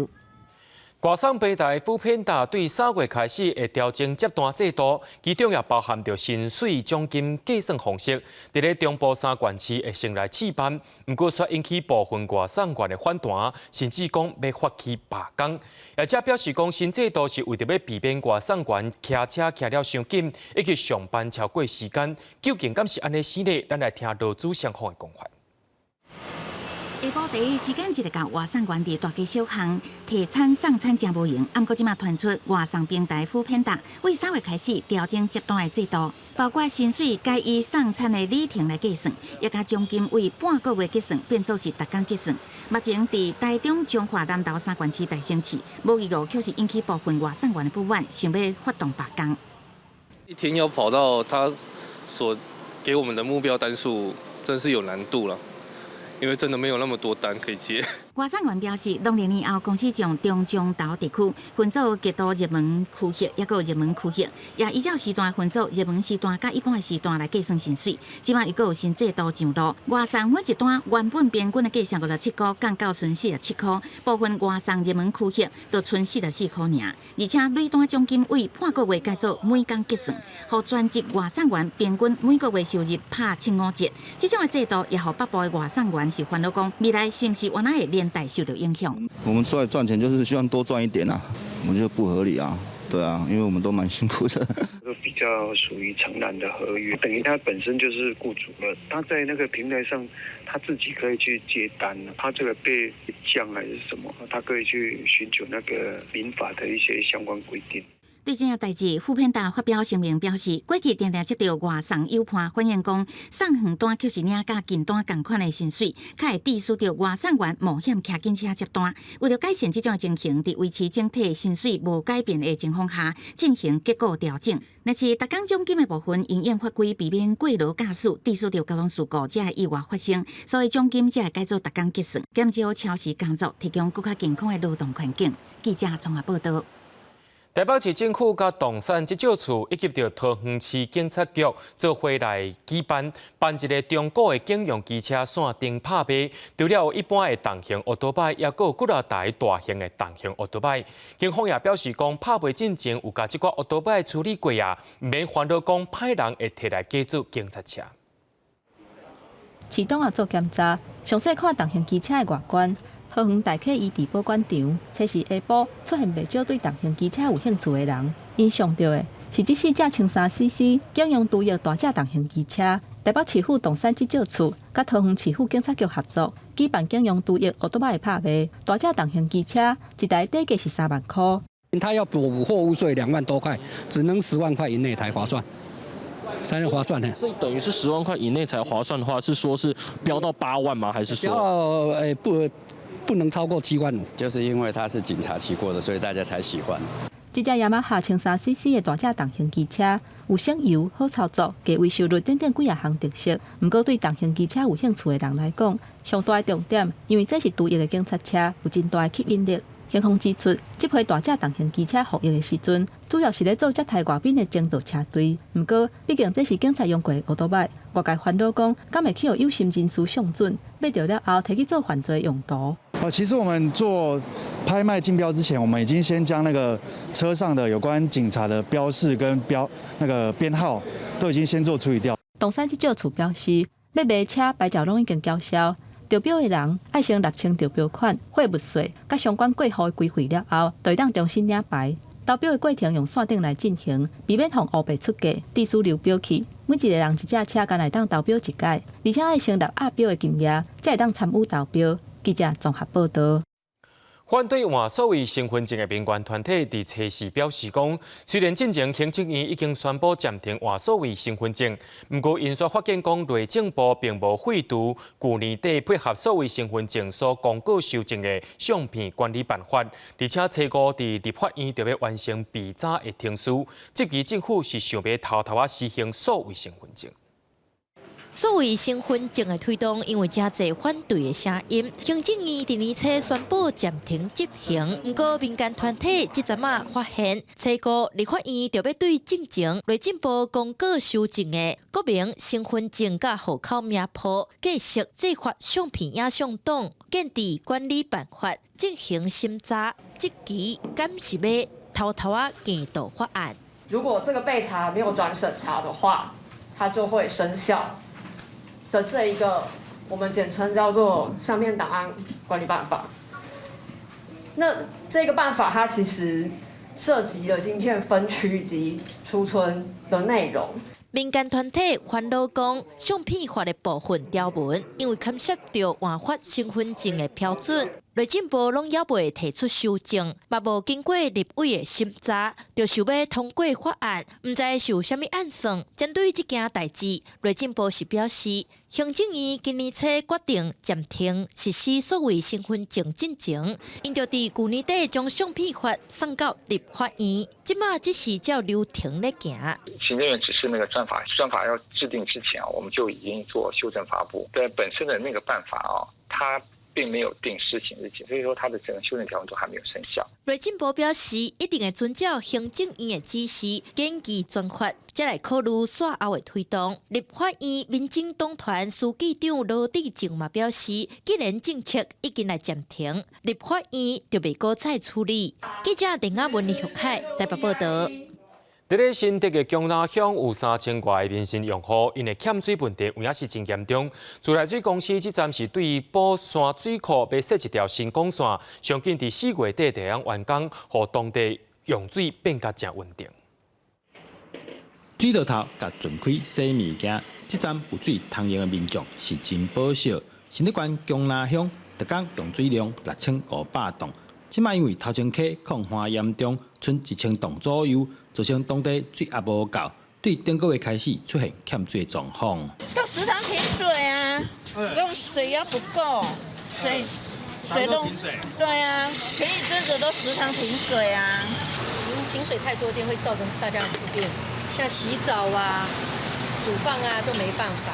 外省北大副偏大对3月开始会调整接单制度，其中也包含着薪水奖金计算方式。伫咧中部3县市会先来试办，不过却引起部分外省县的反弹，甚至讲要发起罢工。而且表示讲新制度是为着要避免外省县骑车骑了伤紧，以及上班超过时间。究竟敢是安尼生呢？咱来听劳资双方的讲法。下晡第一时间，一个到外省县地大街小巷提餐送餐真无用。不过即马传出外省平台副偏大为3月开始调整接单的制度，包括薪水该以送餐的里程来计算，也甲奖金为半个月计算，变做是逐工计算。目前伫台中、彰化、南投3县市大城市，无意外却是引起部分外省县的不满，想要发动罢工。一天要跑到他所给我们的目标单数，真是有难度了。因为真的没有那么多单可以接。外省县表示，20年后公司将中彰投地区分做极度热门区域，也有热门区域，也依照时段分做热门时段甲一般的时段来计算薪水。即马又有新制度上路，外省每一单原本平均的计算57块，降到剩47块，部分外省热门区域就剩44块尔。而且累单奖金为半个月改做每工计算，互全职外省员平均每个月收入拍75折。这种的制度也互北部的外省员是烦恼讲，未来是不是原来会连带受到影响？我们出来赚钱就是希望多赚一点啊，我们觉得不合理啊，对啊，因为我们都蛮辛苦的。比较属于承揽的合约，等于他本身就是雇主了，他在那个平台上他自己可以去接单了，他这个被降还是什么，他可以去寻求那个民法的一些相关规定。对这件代志，副片达发表声明表示，过去常常接到外送 U 盘反映讲，送远单却是领甲近单同款的薪水，较会致使着外送员冒险骑警车接单。为了改善这种情形，伫维持整体薪水无改变的情况下，进行结构调整。若是特工奖金的部分应用法规避免过劳驾驶，致使着交通事故才会意外发生，所以奖金才会改做特工结算，减少超时工作，提供更加健康的劳动环境。记者综合报道。台北市政府甲动产急救处以及着桃园市警察局做伙来举办一个中古的警用机车线顶拍卖，除了一般的重型奥多拜，也有几啊台大型的重型奥多拜。警方也表示讲，拍卖进前有甲这挂奥多拜处理过啊，唔免烦恼讲歹人会摕来加注警察车。市长也做检查，详细看重型机车的外观。桃园大客遗体保管场，测试下晡出现不少对重型机车有兴趣的人。因想到的是这4架轻3cc警用除役大只重型机车。台北市府动产急救处甲桃园市府警察局合作，举办警用除役奥多拜的拍卖。大只重型机车一台底价是3万块。他要补货物税2万多块，只能10万块以内才划算。才能划算呢，所以等于是10万块以内才划算的话，是说是标到8万吗？还是说？不能超过7万5，就是因为它是警察骑过的，所以大家才喜欢。这架雅马哈轻3cc 的大只重型机车，有省油、好操作、低维修率等等几啊项特色。不过对重型机车有兴趣的人来讲，上大的重点，因为这是除役的警察车，有真大的吸引力。警方指出，这批大只重型机车服役的时阵，主要是咧做接待外宾的争夺车队。不过，毕竟这是警察用过的奥多拜，外界烦恼讲，敢会去有心人士上准，买到了后摕去做犯罪用途。其实我们做拍卖竞标之前，我们已经先将那个车上的有关警察的标示跟编号都已经先做处理掉。动产急救处表示，要卖车牌照拢已经交销。投标的人爱先纳清投标款、货物税，甲相关过户规费了后，就会当重新领牌。投标的过程用线顶来进行，避免互乌白出价，致使流标去。每一个人一只车敢来当投标一届，而且爱先纳压标的金额，才会当参与投标。记者综合报道。反对换所谓身份证的民权团体伫初四表示讲，虽然进前行政院已经宣布暂停换所谓身份证，不过因说发现讲内政部并无废除去年底配合所谓身份证所公告修正的相片管理办法，而且初五伫立法院就要完成备查的程序，即期政府是想要偷偷施行所谓身份证。所谓身份证的推动，因为真侪反对的声音，行政院伫年初宣布暂停执行。不过民间团体即阵仔发现，初五立法院就要对进前内政部公告修正的国民身份证甲户口名簿继续制发相片影像档建置管理办法进行审查，即期敢是要偷偷见到法案。如果这个备查没有转审查的话，它就会生效。的这一个我们简称叫做相片档案管理办法。那这个办法它其实涉及了晶片分区及储存的内容。民间团体烦恼讲，相片法的部分条文，因为牵涉到换发身份证的标准，内政部拢还未提出修正，嘛无经过立委的审查，就想要通过法案，唔知是有啥物暗算。针对这件代志，内政部是表示，行政院今年初决定暂停实施所谓身份证进程，因就伫去年底将相片法送到立法院，即马只是照流程咧行。行政院只是那个专法要制定之前我们就已经做修正发布。对本身的那个办法它并没有定施行日期，所以说它的整个修正条文都还没有生效。内政部表示，一定会遵照行政院的指示，检议专法，再来考虑稍后的推动。立法院民进党团书记长罗致政嘛表示，既然政策已经来暂停，立法院就袂搁再处理。记者林雅文、李玉凯台北报道。伫咧新竹的江南乡有3000多个民生用户，因为欠水问题有影是真严重。自来水公司即暂时对宝山水库要设一条新管线，上紧伫4月底就会完工，互当地用水变甲真稳定。水道头甲准开洗物件，即站有水通用的民众是真保守。新竹县江南乡特工用水量6500吨，即摆因为头前溪抗旱严重，剩1000栋左右，造成当地水也无够，对顶个月开始出现欠水的状况。都时常停水啊，用水也不够，水都对啊，前一阵子都时常停水啊。停水太多天会造成大家不便，像洗澡啊、煮饭啊都没办法。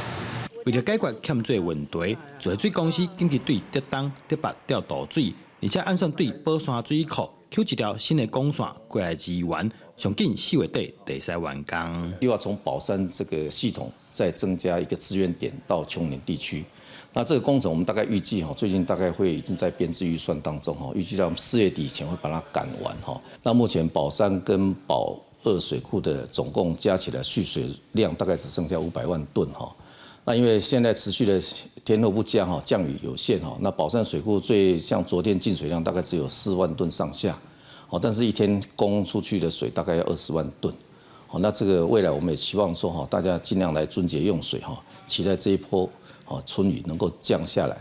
为了解决欠水问题，自来水公司紧急对德东、德北调度水，而且按算对宝山水库抽一条新的管线过来支援，上紧4月底得使完工。希望从宝山这个系统再增加一个支援点到琼林地区。那这个工程我们大概预计最近大概会已经在编制预算当中预计在我们4月底前会把它赶完那目前宝山跟宝2水库的总共加起来蓄水量大概只剩下500万吨那因为现在持续的天候不佳降雨有限那宝山水库像昨天进水量大概只有4万吨上下但是一天供出去的水大概要20万吨那这个未来我们也期望说大家尽量来撙节用水期待这一波春雨能够降下来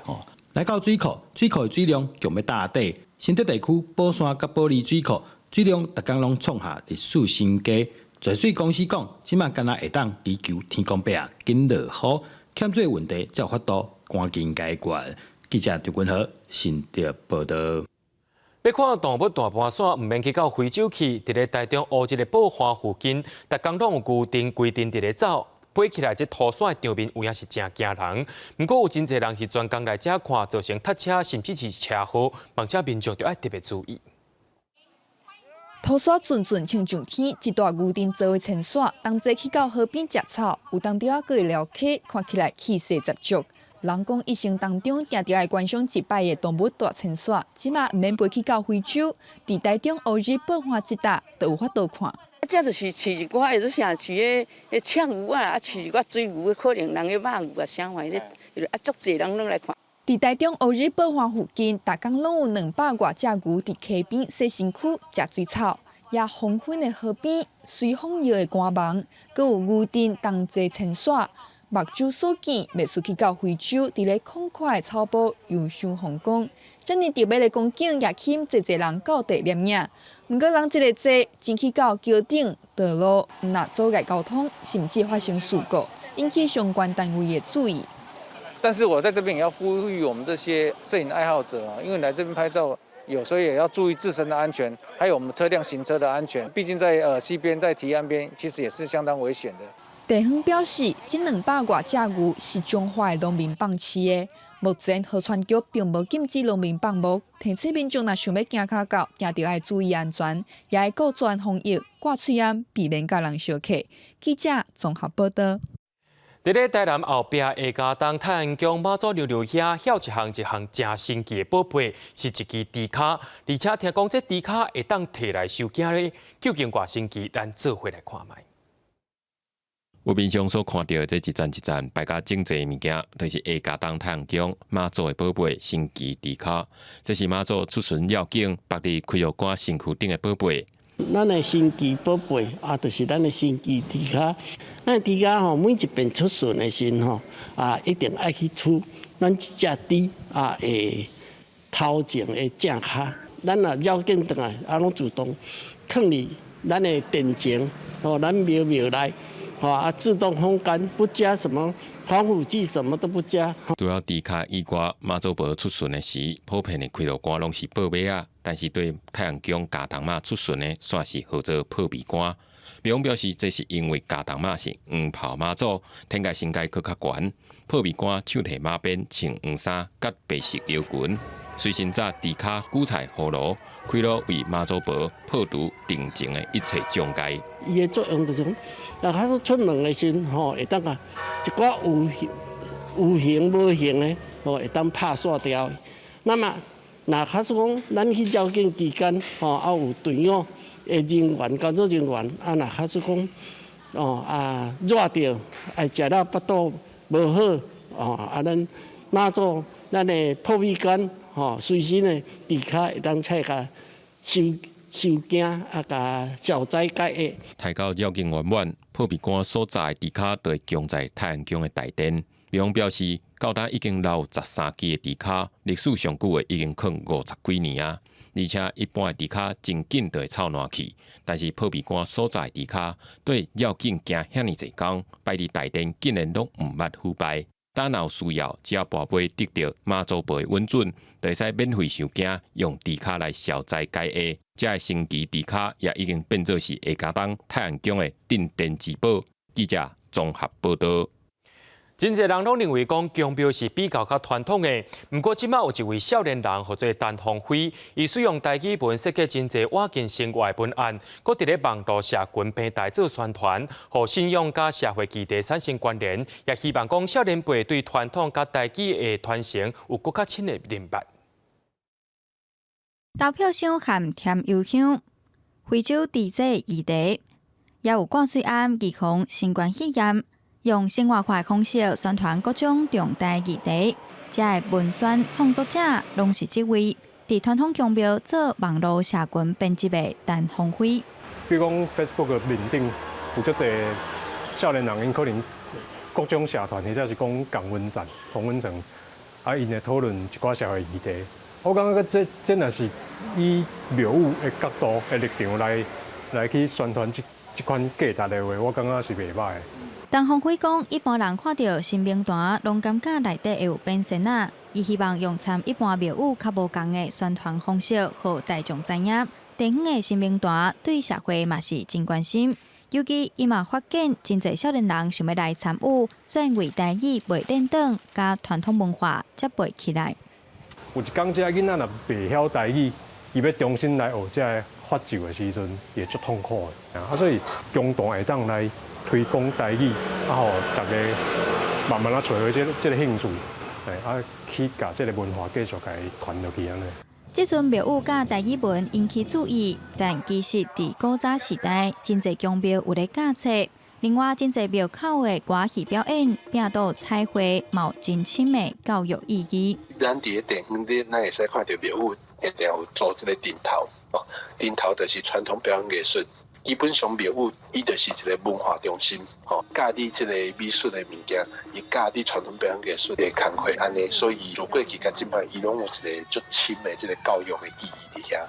来到水库的水量强要打底，新德地区宝山甲保利水库水量逐天拢创下历史新低。在水公司讲，即马干那会当祈求天公伯啊紧落雨，欠水问题才有法度赶紧解决。记者张君和新德报道。要看动物大盘山，唔免去到非洲去，伫咧台中乌日的宝花附近，逐工拢有固定规定伫咧走。飞起来，这土山的场面有影是真惊人。不过有真侪人是专工来遮看，造成塞车甚至是车祸，望者民众就要特别注意。土山阵阵像上天，一大牛阵做的青山，同齐去到河边食草，有当中啊个会撩起，看起来气势十足。人讲一生当中定定爱观赏一摆的动物大青山，即马唔免飞去到非洲，伫台中乌日宝花一带都有法度看。这就是饲一寡，就是像饲个赤牛啊，饲一寡水牛，可能人个马牛啊，啥话咧，足侪人拢来看。伫台中乌日宝花附近，逐工拢有200多只牛伫溪边洗身躯、食水草，也黄昏的河边，随风摇的歌芒，阁有牛阵同齐青山。目睭所见，袂输去到非洲，伫咧空旷的草坡游赏风光。遮尔特别的光景，也吸引侪人到地摄影。毋过人一个多，真去到桥顶、道路，若阻碍交通，甚至发生事故，引起相关单位的注意。但是我在这边也要呼吁我们这些摄影爱好者因为来这边拍照，有时候也要注意自身的安全，还有我们车辆行车的安全。毕竟在溪边、在堤岸边，其实也是相当危险的。地方表示，这200多只牛是中华的农民放饲的。目前河川局并无禁止农民放牧，提醒民众若想要行脚到，定着要注意安全，也要顾全防疫，挂喙烟，避免甲人相克。记者综合报道。伫咧台南后壁下加东太安宫妈祖溜溜遐，晓一项真神奇的宝贝，是一支猪卡，而且听讲这猪卡会当摕来收惊咧，究竟偌神奇？咱做伙来看卖。我面上所看到的这一站一站摆甲整齐物件，就是下加东太阳宫妈祖的宝贝神奇猪卡。这是妈祖出巡要境，绑伫开药馆身躯顶的宝贝。咱的神奇宝贝就是咱的神奇猪卡。咱猪卡每一遍出巡的时一定爱去取咱一只猪的头前的正卡。咱绕境转来，拢自动放伫咱的殿前，咱庙内。自动烘干，不加什么防腐剂，什么都不加。除了猪卡以外，妈祖婆出巡的时，普遍的开路官拢是报马啊，但是对太阳宫加东妈出巡的，算是号做破鼻官。庙方表示，这是因为加东妈是黄袍妈祖，天界身阶搁较悬，破鼻官手提马鞭，穿黄衫，甲白色腰裙，随身带猪卡、韭菜、葫芦。开路为妈祖婆破除定情的一切障碍。伊的作用就是讲，假使出门的时候，会当一寡有形无形的，会当拍煞掉。那么，假使讲咱去绕境期间，有队伍的人员、工作人员，假使讲热着，食了腹肚无好，咱妈祖咱的破鼻干。随身的猪卡会当菜甲收惊甲消灾解厄。抬到绕境圆满，破鼻官所在猪卡就会供在太安宫的大殿。庙方表示，到今已经留13基的猪卡，历史上久的已经放50几年啊。而且一般的猪骹真紧就会臭烂去。但是破鼻肝所在的猪骹对要紧行遐尼侪工，摆伫台电竟然拢毋捌腐败。当有需要，只要跋杯得到妈祖杯的稳准，就会使免费收惊，用猪骹来消灾解厄。这个升级猪骹也已经变作是下加东太阳宫的镇店之宝。记者综合报道。真侪人拢认为讲宫庙是比较传统的，不过即摆有一位少年人叫做陈鸿辉，伊使用台语文设计真侪瓦近生活的文案，搁伫咧网络社群平台做宣传，互信仰甲社会议题产生关联，也希望讲少年辈对传统甲台语的传承有更较深的认识。投票箱含添油香、非洲地质议题，也有挂水案预防新冠肺炎。用生活化的方式宣传各种重大议题，这个文宣创作者拢是这位伫传统宫庙做网络社群编辑的陈鸿辉。比如讲 Facebook 的面顶有足侪少年人，因可能各种社团或者是讲同温站、同温层，因会讨论一寡社会议题。我感觉这若是以庙宇的角度的立场来去宣传这款价值的话，我感觉是袂歹的。陈鸿辉讲，一般人看到新兵团，拢感觉内底会有变身啊。伊希望用参一般庙宇较无共的宣传方式，互大众知影，地方的新兵团对社会嘛是真关心。尤其伊嘛发现真侪少年人想要来参与，虽然为台语袂练长，甲传统文化接袂起来。有一天，这囡仔若袂晓台语，伊要重新来学这个发咒的时阵，也足痛苦的。所以中段会当来推广台语，互大家慢慢找回这个兴趣，去甲这个文化继续甲伊传落去安尼。这阵庙宇甲台语文引起注意，但其实伫古早时代，真侪宫庙有咧架册。另外，真侪庙口的歌戏表演，并到彩绘，有真深的教育意义。咱伫电影里，咱会使看到庙宇一定有做这个顶头，顶头就是传统表演艺术。基本上庙宇伊就是一个文化中心，教你这个美术的物件，伊教你传统表演艺术的工课安尼，所以如过去甲即摆，伊拢有一个足深的这个教育的意义伫遐。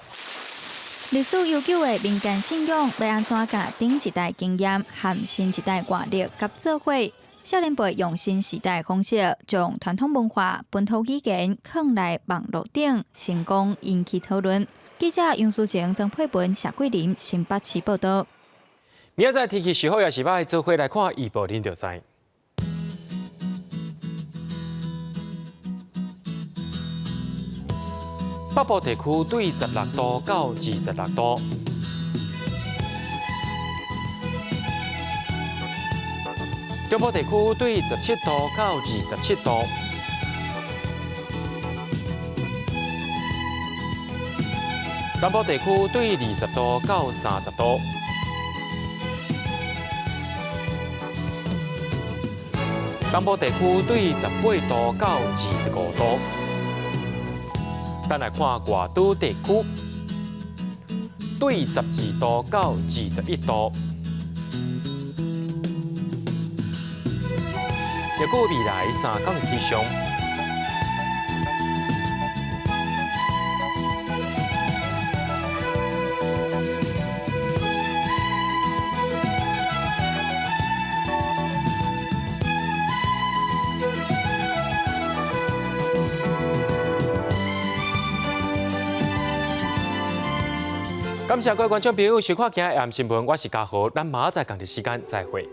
历史悠久的民间信仰，要安怎甲顶一代经验和新一代活力合做伙？少年辈用新时代的方式，将传统文化、本土语言放来网络顶，成功引起讨论。记者杨淑晴、曾佩文、谢桂林新北市报道。明仔载天气时好也是歹，做伙来看预报，恁就知。北部地区对16度到26度，中部地区对17度到27度。南部地区对20度到30度，东部地区对18度到25度。咱来看外岛地区，对12度到21度。预估未来3天的气象。感谢各位观众朋友收看今日的《AM新闻》，我是嘉豪，咱明仔载同一时间再会。